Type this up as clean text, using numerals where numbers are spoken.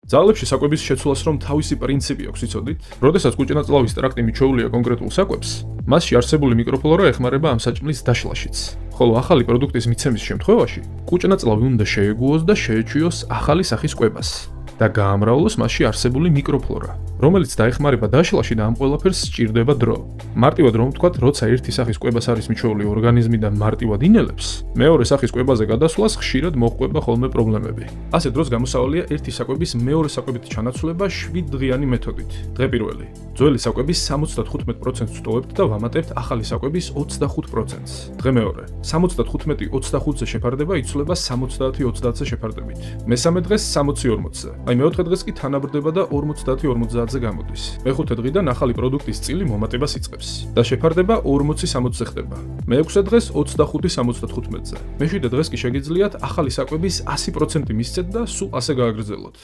ძალებში საკვების შეცვლას რომ თავისი პრინციპი აქვს, იცოდით? როდესაც კუჭანაწლავის ტრაქტი მიჩვეულია კონკრეტულ საკვებს, მასში არსებული მიკროფლორა ეხმარება ამ საჭმლის დაშლაშიც. ხოლო ახალი პროდუქტის მიცემის შემთხვევაში, კუჭანაწლავი უნდა შეეგუოს და შეეჩვიოს ახალი სახის კვებას და გაამრავლოს მასში არსებული მიკროფლორა, რომელიც დაეხმარება დაშლაში და ამ ყველაფერს სჭირდება დრო. მარტივად რომ ვთქვათ, როცა ერთი სახის კვებას არის მიჩვეული ორგანიზმი და მარტივად ინელებს, მეორე სახის კვებაზე გადასვლას ხშირად მოჰყვება ხოლმე პრობლემები. ასე დროს გამოსავალია ერთი საკვების მეორე საკვებით ჩანაცვლება 7 დღიანი მეთოდით. დღე პირველი. ძველი საკვების 75%-ს ვტოვებთ და ვამატებთ ახალი საკვების 25%-ს. დღე მეორე. 75-25-ზე შეფარდება იცვლება 70-30-ზე შეფარდებით. მესამე დღეს 60-40-ზე. აი მეოთხე დღეს კი თანაბრდება და 50-50-ზე გამოდის. მეხუთე დღიდან ახალი პროდუქტის წილი მომატებას იწყებს და შეფარდება 40-60-ზე ხდება. მეექვსე დღეს 25-75-ზე. მეშვიდე დღეს კი შეგიძლიათ ახალი საკვების 100% მისცეთ და სულ ასე გააგრძელოთ.